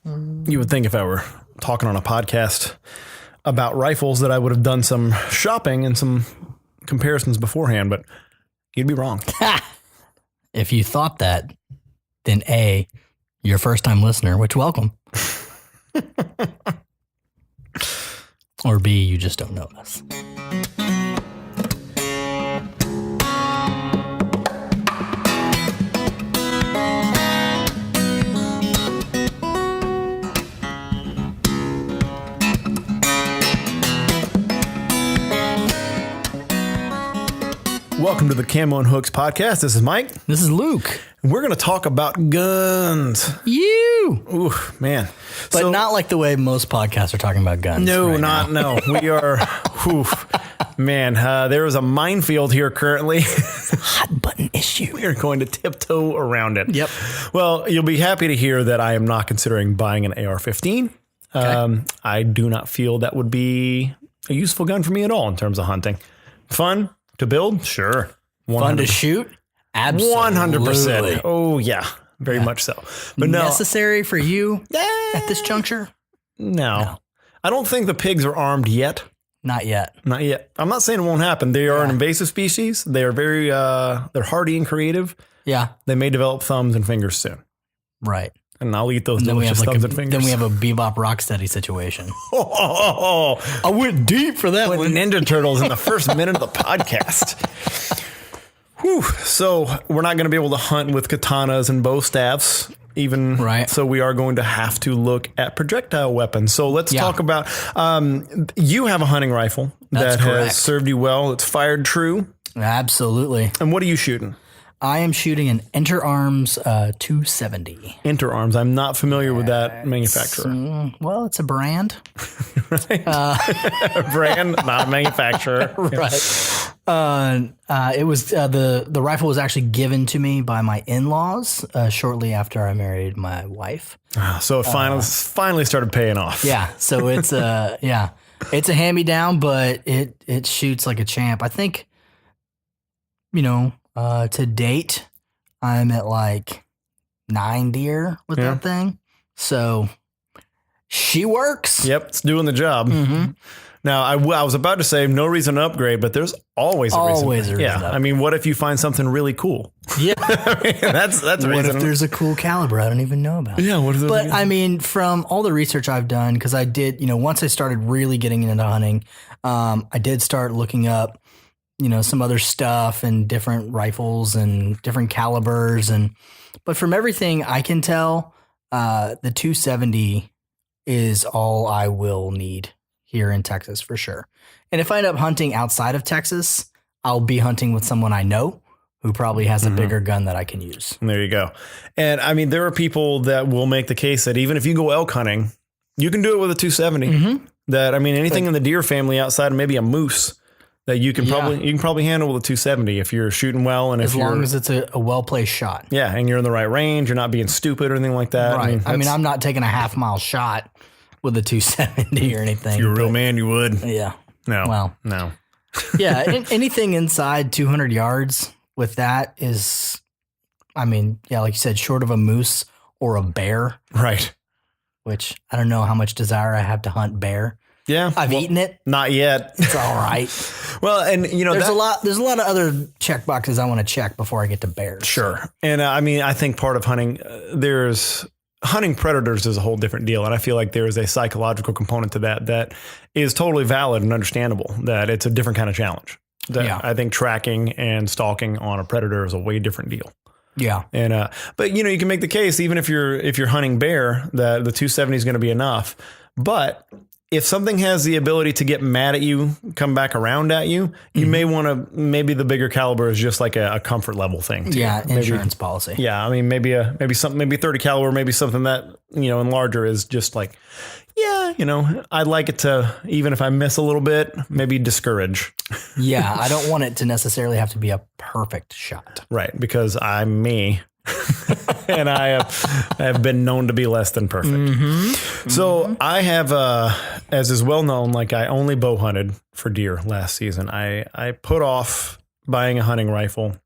You would think if I were talking on a podcast about rifles that I would have done some shopping and some comparisons beforehand, but you'd be wrong. If you thought that, then A, you're a first-time listener, which welcome. Or B, you just don't know us. Welcome to the Camo and Hooks podcast. This is Mike. This is Luke. And we're going to talk about guns. You. Ooh, man. But not like the way most podcasts are talking about guns. No, no. We are, man, there is a minefield here currently. Hot button issue. We are going to tiptoe around it. Yep. Well, you'll be happy to hear that I am not considering buying an AR-15. Okay. I do not feel that would be a useful gun for me at all in terms of hunting. Fun to build? Sure. 100%. Fun to shoot? Absolutely. 100%. Oh, yeah. Very much so. But no. Necessary for you at this juncture? No. I don't think the pigs are armed yet. Not yet. Not yet. I'm not saying it won't happen. They are an invasive species. They are very, they're hardy and creative. Yeah. They may develop thumbs and fingers soon. Right. And I'll eat those delicious thumbs and fingers. Then we have a Bebop Rocksteady situation. I went deep for that one. Ninja Turtles in the first minute of the podcast. Whew. So we're not going to be able to hunt with katanas and bow staffs. Even right. So we are going to have to look at projectile weapons. So let's talk about, you have a hunting rifle that has served you well. It's fired true. Absolutely. And what are you shooting? I am shooting an Interarms 270. Interarms. I'm not familiar with that manufacturer. Well, it's a brand. Right. A brand, not a manufacturer. Right. It was the rifle was actually given to me by my in-laws shortly after I married my wife. So it finally started paying off. Yeah. So it's it's a hand-me-down, but it shoots like a champ. I think, to date, I'm at like 9 deer with that thing. So she works. Yep. It's doing the job. Mm-hmm. Now, I was about to say no reason to upgrade, but there's always a reason. Yeah. I mean, what if you find something really cool? Yeah. I mean, that's a reason. What if there's a cool caliber I don't even know about? Yeah. What if But I mean, from all the research I've done, because I did, once I started really getting into hunting, I did start looking up some other stuff and different rifles and different calibers. But from everything I can tell, the 270 is all I will need here in Texas for sure. And if I end up hunting outside of Texas, I'll be hunting with someone I know who probably has a bigger gun that I can use. And there you go. And I mean, there are people that will make the case that even if you go elk hunting, you can do it with a 270. Mm-hmm. That, I mean, anything in the deer family outside of maybe a moose, that you can probably handle with a 270 if you're shooting well and as long as it's a well-placed shot. Yeah, and you're in the right range, you're not being stupid or anything like that. Right. I mean, I'm not taking a half-mile shot with a 270 or anything. If you're a real man, you would. Yeah. No. Well, no. Yeah, anything inside 200 yards with that is, I mean, like you said, short of a moose or a bear. Right. Which I don't know how much desire I have to hunt bear. Yeah, I've eaten it. Not yet. It's all right. Well, and there's a lot of other check boxes I want to check before I get to bears. Sure. So. And I mean, I think part of hunting, there's hunting predators is a whole different deal. And I feel like there is a psychological component to that is totally valid and understandable, that it's a different kind of challenge. I think tracking and stalking on a predator is a way different deal. Yeah. And, but you can make the case, even if you're hunting bear, that the 270 is going to be enough. But if something has the ability to get mad at you, come back around at you, you may want to, maybe the bigger caliber is just like a comfort level thing. Yeah. Insurance policy. Yeah. I mean, maybe 30 caliber, maybe something that, and larger is just like, I'd like it to, even if I miss a little bit, maybe discourage. Yeah. I don't want it to necessarily have to be a perfect shot. Right. Because I'm me. And I have been known to be less than perfect. Mm-hmm. So I have, as is well known, like I only bow hunted for deer last season. I put off buying a hunting rifle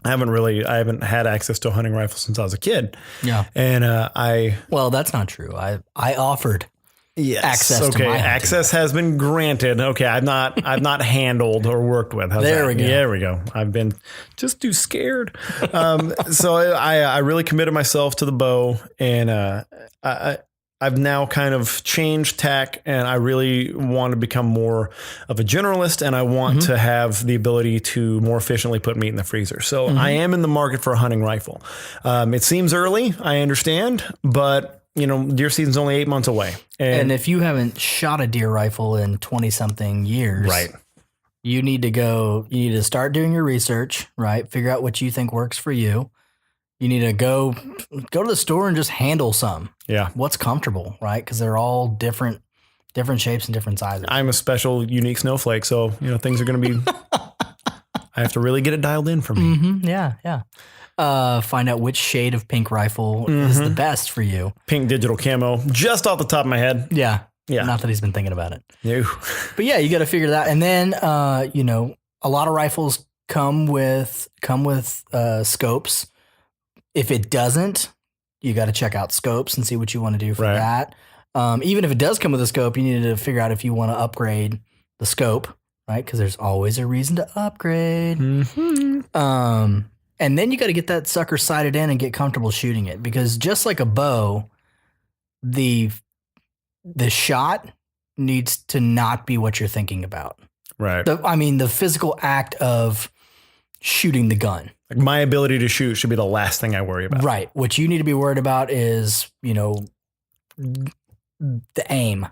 I haven't had access to a hunting rifle since I was a kid. Yeah. And Well, that's not true. I offered access to my hunting access has been granted. Okay, I've not handled or worked with. How's There that? we go. There we go. I've been just too scared. So I really committed myself to the bow, and I've now kind of changed tack, and I really want to become more of a generalist, and I want to have the ability to more efficiently put meat in the freezer. So I am in the market for a hunting rifle. It seems early, I understand, but deer season's only 8 months away. And if you haven't shot a deer rifle in 20 something years, right, you need to start doing your research, right? Figure out what you think works for you. You need to go to the store and just handle some. Yeah. What's comfortable, right? Because they're all different shapes and different sizes. I'm a special, unique snowflake, so things are going to be. I have to really get it dialed in for me. Yeah. Find out which shade of pink rifle is the best for you. Pink digital camo, just off the top of my head. Yeah. Yeah. Not that he's been thinking about it. No. But yeah, you got to figure that. And then, a lot of rifles come with scopes. If it doesn't, you got to check out scopes and see what you want to do for that. Even if it does come with a scope, you need to figure out if you want to upgrade the scope, right? Because there's always a reason to upgrade. And then you got to get that sucker sighted in and get comfortable shooting it, because just like a bow, the shot needs to not be what you're thinking about. Right. The physical act of shooting the gun. Like my ability to shoot should be the last thing I worry about. Right. What you need to be worried about is, the aim.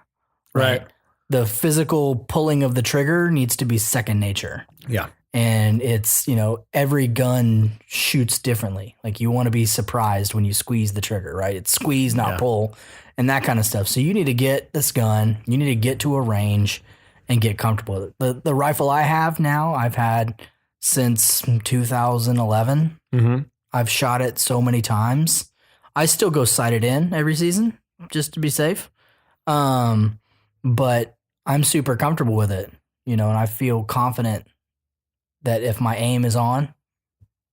Right. The physical pulling of the trigger needs to be second nature. Yeah. And it's, every gun shoots differently. Like you want to be surprised when you squeeze the trigger, right? It's squeeze, not pull, and that kind of stuff. So you need to get this gun, you need to get to a range and get comfortable with it. The rifle I have now, I've had since 2011. I've shot it so many times. I still go sighted in every season just to be safe. But I'm super comfortable with it, and I feel confident that if my aim is on,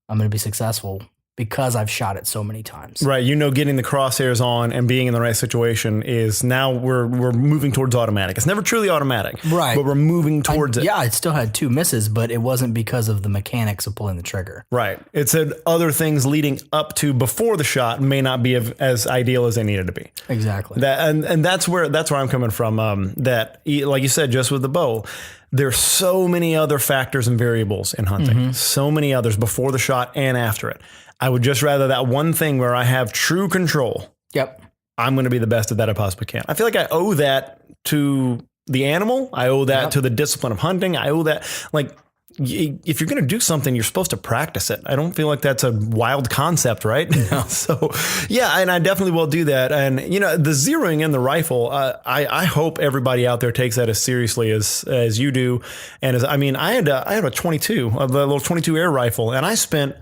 I'm going to be successful because I've shot it so many times. Right. Getting the crosshairs on and being in the right situation is now we're moving towards automatic. It's never truly automatic. Right. But we're moving towards it. Yeah, I still had 2 misses, but it wasn't because of the mechanics of pulling the trigger. Right. It said other things leading up to before the shot may not be as ideal as they needed to be. Exactly. And that's where I'm coming from. That, like you said, just with the bow, there's so many other factors and variables in hunting, so many others before the shot and after it. I would just rather that one thing where I have true control. Yep. I'm going to be the best at that I possibly can. I feel like I owe that to the animal. I owe that to the discipline of hunting. I owe that, like, if you're going to do something, you're supposed to practice it. I don't feel like that's a wild concept, right? No. So, yeah, and I definitely will do that. And, the zeroing in the rifle, I hope everybody out there takes that as seriously as you do. And I had a 22, a little 22 air rifle, and I spent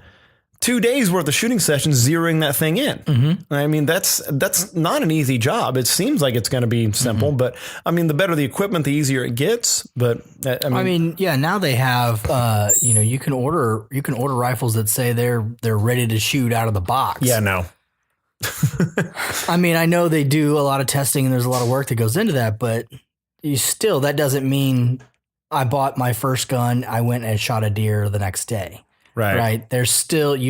2 days worth of shooting sessions zeroing that thing in. That's not an easy job. It seems like it's going to be simple, but the better the equipment, the easier it gets. But now they have, you can order rifles that say they're ready to shoot out of the box. Yeah, no. I know they do a lot of testing and there's a lot of work that goes into that, but that doesn't mean I bought my first gun, I went and shot a deer the next day. Right. You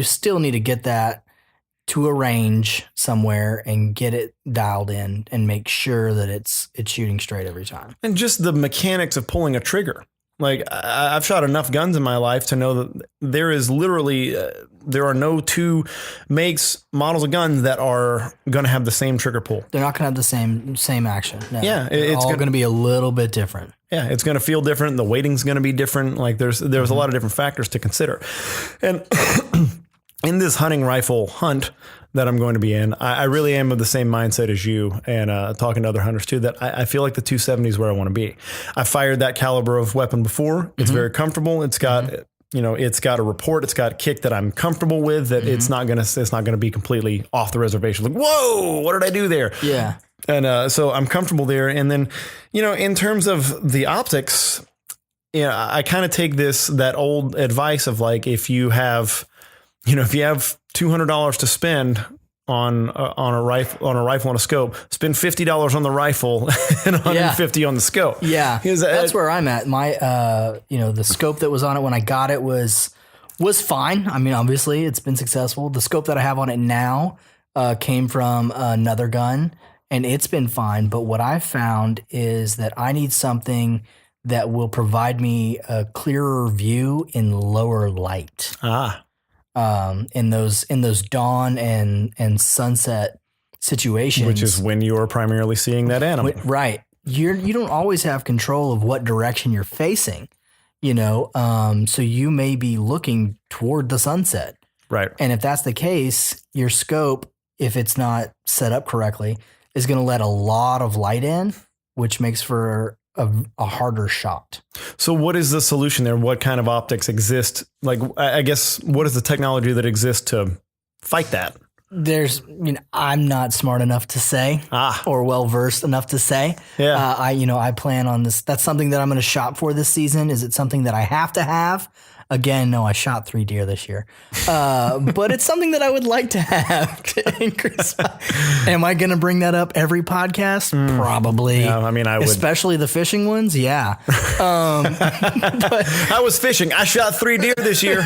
still need to get that to a range somewhere and get it dialed in and make sure that it's shooting straight every time. And just the mechanics of pulling a trigger. Like I've shot enough guns in my life to know that there is literally, there are no 2 makes, models of guns that are going to have the same trigger pull. They're not going to have the same action. No. Yeah. It's all going to be a little bit different. Yeah, it's going to feel different. The weighting's going to be different. Like there's a lot of different factors to consider. And in this hunting rifle hunt that I'm going to be in, I really am of the same mindset as you and talking to other hunters too, that I feel like the 270 is where I want to be. I fired that caliber of weapon before. It's very comfortable. It's got, it's got a report. It's got a kick that I'm comfortable with, that it's not going to be completely off the reservation. Like, whoa, what did I do there? Yeah. And so I'm comfortable there. And then, in terms of the optics, I kind of take that old advice of like, if you have if you have $200 to spend on a rifle and a scope, spend $50 on the rifle and $150 on the scope. Yeah, that's where I'm at. My the scope that was on it when I got it was fine. I mean, obviously it's been successful. The scope that I have on it now came from another gun, and it's been fine. But what I've found is that I need something that will provide me a clearer view in lower light. In those dawn and sunset situations, which is when you are primarily seeing that animal. Right. You don't always have control of what direction you're facing, so you may be looking toward the sunset. Right. And if that's the case, your scope, if it's not set up correctly, is going to let a lot of light in, which makes for a harder shot. So what is the solution there? What kind of optics exist? Like, I guess, what is the technology that exists to fight that? I'm not smart enough to say or well-versed enough to say. Yeah. I plan on this. That's something that I'm going to shop for this season. Is it something that I have to have? Again, no, I shot 3 deer this year. But it's something that I would like to have to increase. Am I going to bring that up every podcast? Probably. Yeah, I mean, I would. Especially the fishing ones. Yeah. But I was fishing. I shot 3 deer this year.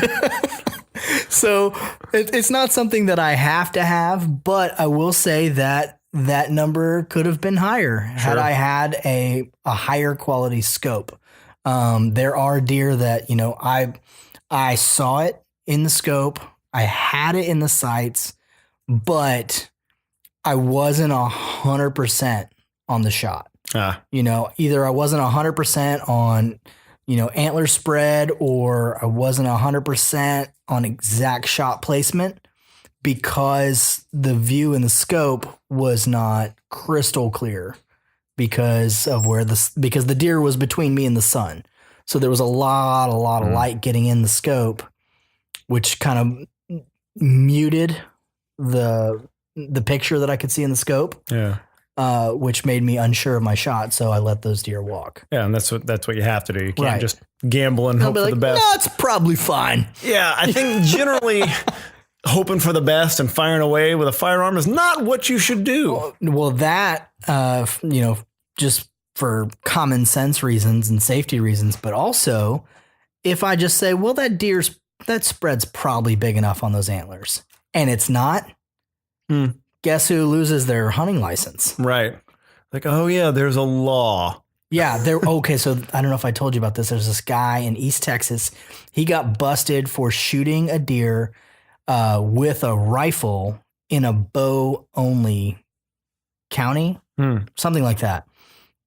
So it's not something that I have to have, but I will say that number could have been higher had I had a higher quality scope. There are deer that, I saw it in the scope. I had it in the sights, but I wasn't 100% on the shot. Either I wasn't 100% on, antler spread, or I wasn't 100% on exact shot placement because the view in the scope was not crystal clear because the deer was between me and the sun. So there was a lot of light getting in the scope, which kind of muted the picture that I could see in the scope. Yeah. Which made me unsure of my shot, so I let those deer walk. Yeah, and that's what you have to do. You can't just gamble and hope for the best. No, it's probably fine. Yeah, I think generally hoping for the best and firing away with a firearm is not what you should do. Well, that just for common sense reasons and safety reasons, but also if I just say, well, that spread's probably big enough on those antlers, and it's not. Guess who loses their hunting license? Right. Like, oh yeah, there's a law. Yeah. Okay. So I don't know if I told you about this. There's this guy in East Texas. He got busted for shooting a deer with a rifle in a bow only county, something like that.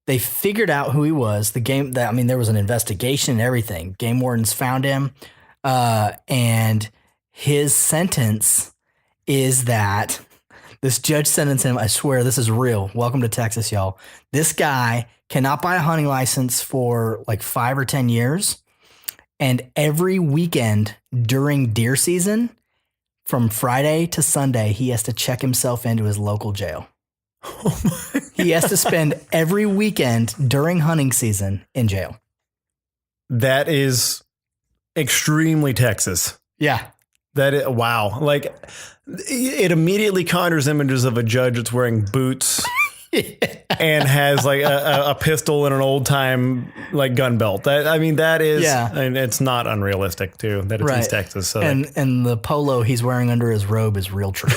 They figured out who he was. There was an investigation and everything. Game wardens found him. And his sentence is that this judge sentenced him. I swear this is real. Welcome to Texas, y'all. This guy cannot buy a hunting license for like 5 or 10 years. And every weekend during deer season, from Friday to Sunday, he has to check himself into his local jail. He has to spend every weekend during hunting season in jail. That is extremely Texas. Yeah. Wow. Like, it immediately conjures images of a judge that's wearing boots and has like a pistol and an old time like gun belt. That is, and it's not unrealistic too, that it's East Texas. So and the polo he's wearing under his robe is real true.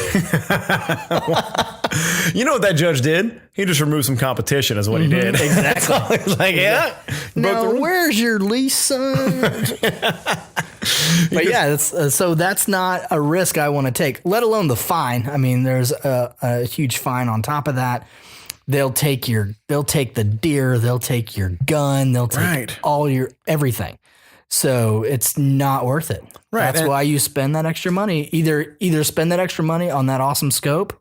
You know what that judge did? He just removed some competition is what he did. Exactly. He's like, yeah. Now, where's your lease, son? But yeah, so that's not a risk I want to take, let alone the fine. I mean, there's a huge fine on top of that. They'll take the deer, they'll take your gun, they'll take all your everything. So it's not worth it. Right. That's why you spend that extra money. Either spend that extra money on that awesome scope,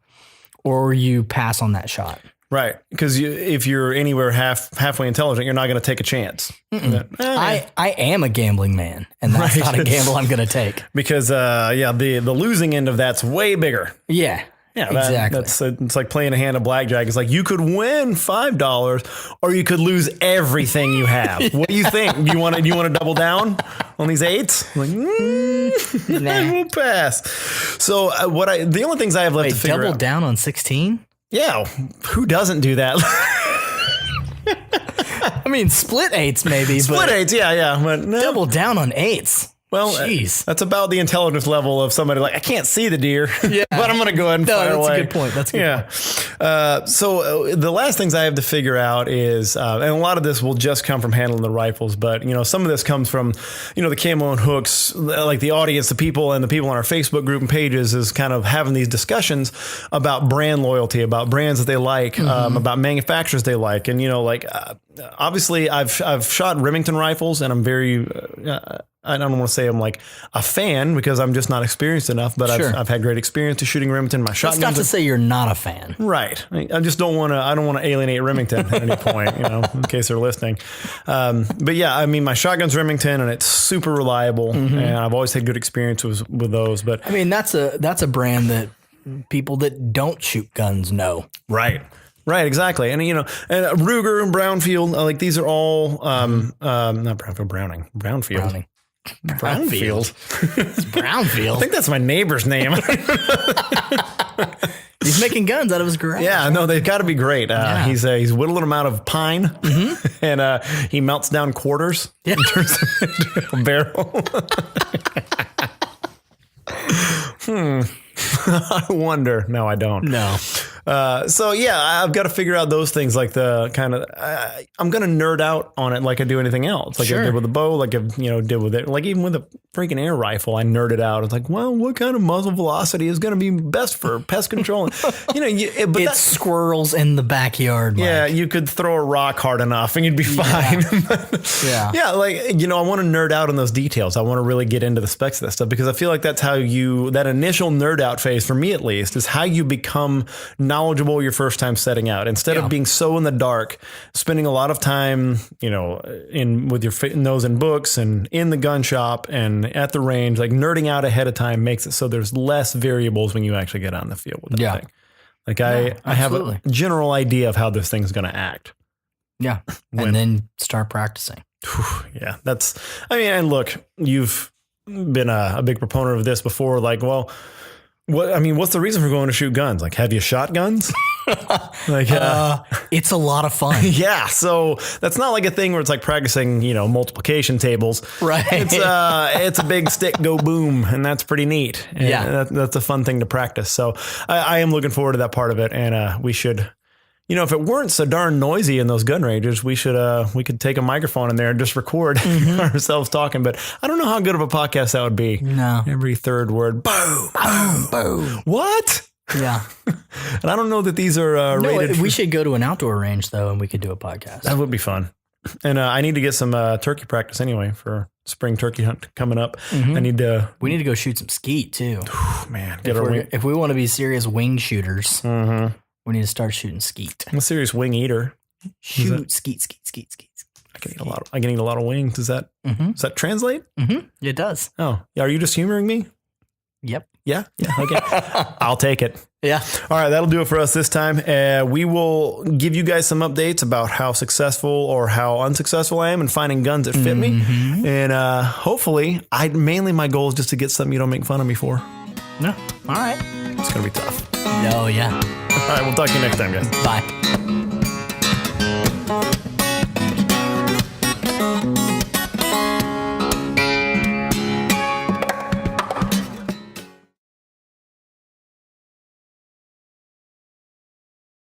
or you pass on that shot. Right. Because if you're anywhere halfway intelligent, you're not going to take a chance. I am a gambling man, and that's not a gamble I'm going to take. Because, the losing end of that's way bigger. Yeah. Yeah, Exactly. It's like playing a hand of blackjack. It's like you could win $5 or you could lose everything you have. What do you think? Do you want to double down on these eights? I'm like, Nah. we'll pass. So the only things I have left to figure double out. down on 16? Yeah, who doesn't do that? I mean, split eights maybe, Split but eights, yeah, but no. double down on eights. Well, Jeez. that's about the intelligence level of somebody like, I can't see the deer, Yeah. but I'm going to go ahead and fire that's away. a good point. That's a good point. So the last things I have to figure out is, and a lot of this will just come from handling the rifles, but some of this comes from, the camo and hooks, like the audience, the people on our Facebook group and pages is kind of having these discussions about brand loyalty, about brands that they like, about manufacturers they like. And, obviously I've shot Remington rifles and I'm very, I don't want to say I'm like a fan because I'm just not experienced enough, but Sure. I've had great experience to shooting Remington. My That's shotguns. not to say you're not a fan. Right. I just don't want to, I don't want to alienate Remington at any point, in case they're listening. But yeah, I mean, my shotgun's Remington and it's super reliable and I've always had good experiences with those, but I mean, that's a brand that people that don't shoot guns know. right. Right, exactly. And, and Ruger and Brownfield, like these are all, not Brownfield, Brownfield. Browning. Brownfield. It's Brownfield. I think that's my neighbor's name. He's making guns out of his garage. Yeah, no, they've got to be great. He's whittling them out of pine, and he melts down quarters. Yeah. And turns them into a barrel. I wonder. No, I don't. No. So yeah, I've got to figure out those things, like the kind of I'm gonna nerd out on it like I do anything else, like I Sure. did with the bow, like I did with it, like even with a freaking air rifle, I nerded out. It's like, well, what kind of muzzle velocity is gonna be best for pest control? But It's that's squirrels in the backyard. Mike. yeah, you could throw a rock hard enough and you'd be fine. Yeah. Yeah, like, I want to nerd out on those details. I want to really get into the specs of that stuff because I feel like that's how that initial nerd out phase, for me at least, is how you become knowledgeable your first time setting out. Instead of being so in the dark, spending a lot of time, with your nose in books and in the gun shop and at the range, like nerding out ahead of time makes it so there's less variables when you actually get out in the field with that thing. Like I have a general idea of how this thing's going to act. Yeah. And then start practicing. Yeah, and look, you've been a big proponent of this before. Like, well, what's the reason for going to shoot guns? Like, have you shot guns? Like, It's a lot of fun. yeah. So that's not like a thing where it's like practicing, multiplication tables. Right. It's a big stick, go boom. And that's pretty neat. And Yeah. that's a fun thing to practice. So I am looking forward to that part of it. And we should, if it weren't so darn noisy in those gun ranges, we could take a microphone in there and just record ourselves talking. But I don't know how good of a podcast that would be. No. Every third word, boom, boom, boom. What? Yeah. And I don't know that these are rated. We should go to an outdoor range though, and we could do a podcast. That would be fun. And I need to get some turkey practice anyway for spring turkey hunt coming up. Mm-hmm. We need to go shoot some skeet too. Man, If we want to be serious wing shooters, we need to start shooting skeet. I'm a serious wing eater. Shoot skeet. I can eat a lot of wings. Does that translate? Mm-hmm. It does. Oh, are you just humoring me? Yep. Yeah. Okay. I'll take it. Yeah. All right. That'll do it for us this time. We will give you guys some updates about how successful or how unsuccessful I am in finding guns that fit me. And hopefully, my goal is just to get something you don't make fun of me for. No. All right. It's going to be tough. Oh, yeah. All right. We'll talk to you next time, guys. Bye.